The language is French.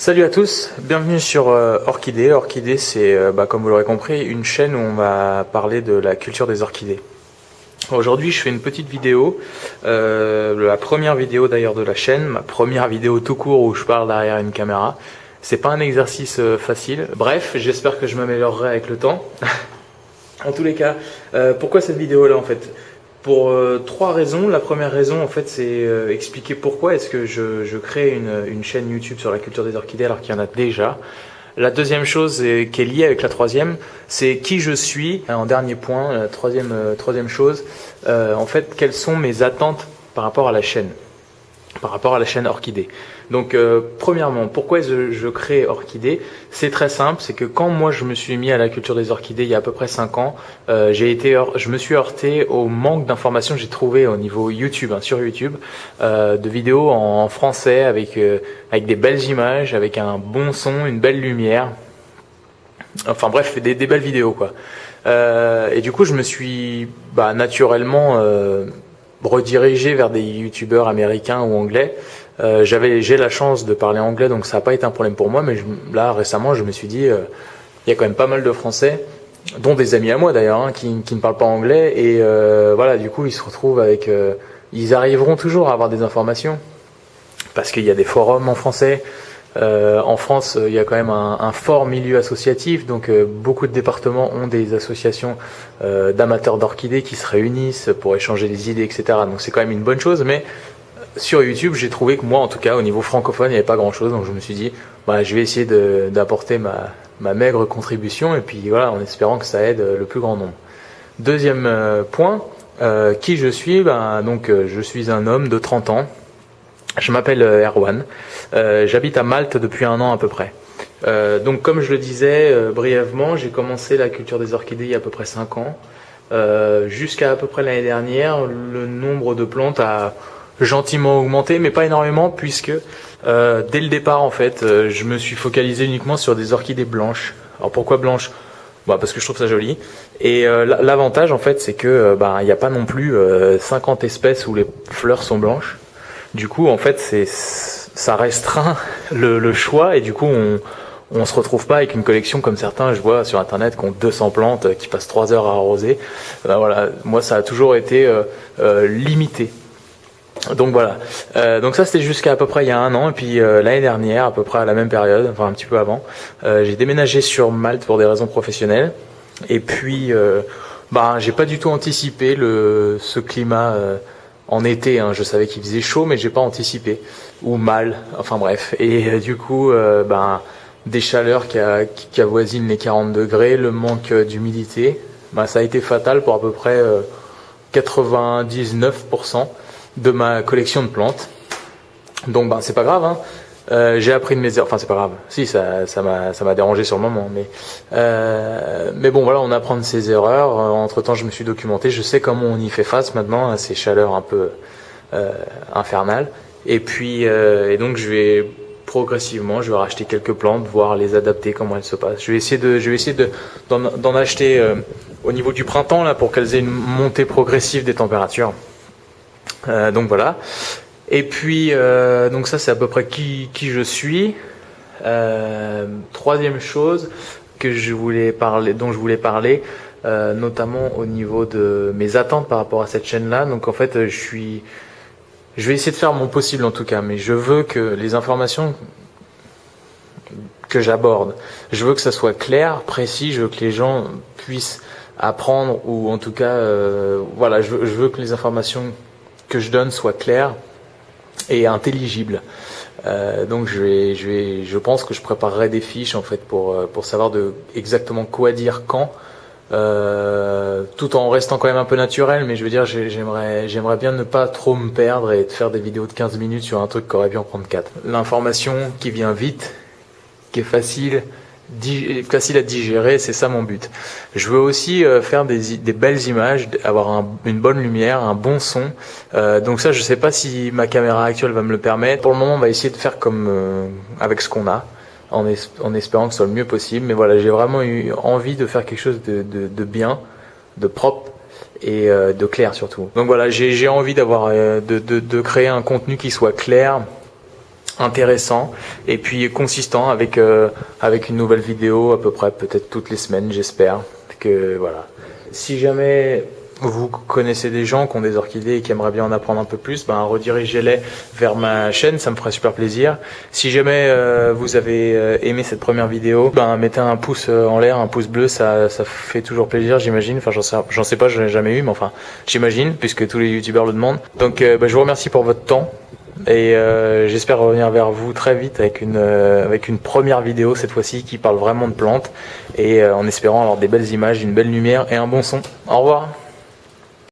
Salut à tous, bienvenue sur Orchidée. Orchidée, c'est, comme vous l'aurez compris, une chaîne où on va parler de la culture des orchidées. Aujourd'hui, je fais une petite vidéo, la première vidéo d'ailleurs de la chaîne, ma première vidéo tout court où je parle derrière une caméra. C'est pas un exercice facile. Bref, j'espère que je m'améliorerai avec le temps. En tous les cas, pourquoi cette vidéo-là en fait? Pour trois raisons. La première raison, en fait, c'est expliquer pourquoi est-ce que je crée une chaîne YouTube sur la culture des orchidées alors qu'il y en a déjà. La deuxième chose qui est liée avec la troisième, c'est qui je suis. En dernier point, la troisième chose, en fait, quelles sont mes attentes par rapport à la chaîne Orchidée. Donc premièrement, pourquoi je crée Orchidée? C'est très simple, c'est que quand moi je me suis mis à la culture des orchidées il y a à peu près 5 ans, je me suis heurté au manque d'informations que j'ai trouvé au niveau YouTube, sur YouTube, de vidéos en français avec des belles images, avec un bon son, une belle lumière. Enfin bref, des belles vidéos quoi. Et du coup je me suis naturellement redirigé vers des youtubeurs américains ou anglais. J'ai la chance de parler anglais, donc ça n'a pas été un problème pour moi, mais là récemment je me suis dit il y a quand même pas mal de Français, dont des amis à moi d'ailleurs, qui ne parlent pas anglais, et voilà, du coup ils se retrouvent avec ils arriveront toujours à avoir des informations parce qu'il y a des forums en français. En France, il y a quand même un fort milieu associatif, donc beaucoup de départements ont des associations d'amateurs d'orchidées qui se réunissent pour échanger des idées, etc. Donc c'est quand même une bonne chose, mais sur YouTube, j'ai trouvé que moi, en tout cas, au niveau francophone, il n'y avait pas grand-chose, donc je me suis dit, je vais essayer d'apporter ma maigre contribution, et puis voilà, en espérant que ça aide le plus grand nombre. Deuxième point, qui je suis, je suis un homme de 30 ans. Je m'appelle Erwan, j'habite à Malte depuis 1 an à peu près. Donc comme je le disais brièvement, j'ai commencé la culture des orchidées il y a à peu près 5 ans. Jusqu'à peu près l'année dernière, le nombre de plantes a gentiment augmenté, mais pas énormément, puisque dès le départ en fait, je me suis focalisé uniquement sur des orchidées blanches. Alors pourquoi blanches? Parce que je trouve ça joli. Et l'avantage en fait, c'est que il n'y a pas non plus 50 espèces où les fleurs sont blanches. Du coup, en fait, ça restreint le choix, et du coup, on se retrouve pas avec une collection comme certains, je vois sur internet, qui ont 200 plantes, qui passent 3 heures à arroser. Voilà, moi, ça a toujours été limité. Donc voilà. Donc ça, c'était jusqu'à peu près il y a 1 an, et puis l'année dernière, à peu près à la même période, enfin un petit peu avant, j'ai déménagé sur Malte pour des raisons professionnelles. Et puis, j'ai pas du tout anticipé ce climat. En été, je savais qu'il faisait chaud, mais j'ai pas anticipé, ou mal, enfin bref. Et du coup, des chaleurs qui avoisinent les 40 degrés, le manque d'humidité, ça a été fatal pour à peu près 99% de ma collection de plantes. Donc c'est pas grave, j'ai appris de mes erreurs. Enfin c'est pas grave. Si ça m'a dérangé sur le moment, mais bon voilà, on apprend de ses erreurs. Entre temps, je me suis documenté. Je sais comment on y fait face maintenant à ces chaleurs un peu infernales. Et puis donc je vais progressivement, je vais racheter quelques plantes, voir les adapter, comment elles se passent. Je vais essayer d'en acheter au niveau du printemps là pour qu'elles aient une montée progressive des températures. Donc voilà. Et puis, donc ça c'est à peu près qui je suis. Troisième chose dont je voulais parler, notamment au niveau de mes attentes par rapport à cette chaîne-là. Donc en fait, je vais essayer de faire mon possible en tout cas, mais je veux que les informations que j'aborde, je veux que ça soit clair, précis, je veux que les gens puissent apprendre, ou en tout cas, je veux que les informations que je donne soient claires et intelligible. Donc je pense que je préparerai des fiches en fait pour savoir exactement quoi dire quand, tout en restant quand même un peu naturel, mais je veux dire j'aimerais bien ne pas trop me perdre et de faire des vidéos de 15 minutes sur un truc qui aurait pu en prendre 4. L'information qui vient vite, qui est facile à digérer, c'est ça mon but. Je veux aussi faire des belles images, avoir une bonne lumière, un bon son. Donc ça, je sais pas si ma caméra actuelle va me le permettre. Pour le moment, on va essayer de faire comme avec ce qu'on a, en espérant que ce soit le mieux possible. Mais voilà, j'ai vraiment eu envie de faire quelque chose de bien, de propre et de clair surtout. Donc voilà, j'ai envie de créer un contenu qui soit clair, intéressant et puis consistant avec une nouvelle vidéo à peu près peut-être toutes les semaines, j'espère que voilà. Si jamais vous connaissez des gens qui ont des orchidées et qui aimeraient bien en apprendre un peu plus, ben redirigez-les vers ma chaîne, ça me ferait super plaisir. Si jamais vous avez aimé cette première vidéo, ben mettez un pouce en l'air, un pouce bleu, ça fait toujours plaisir, j'imagine. Enfin j'en sais pas, j'en ai jamais eu, mais enfin j'imagine puisque tous les youtubeurs le demandent. Donc ben, je vous remercie pour votre temps. Et j'espère revenir vers vous très vite avec une première vidéo cette fois-ci qui parle vraiment de plantes et en espérant avoir des belles images, une belle lumière et un bon son. Au revoir.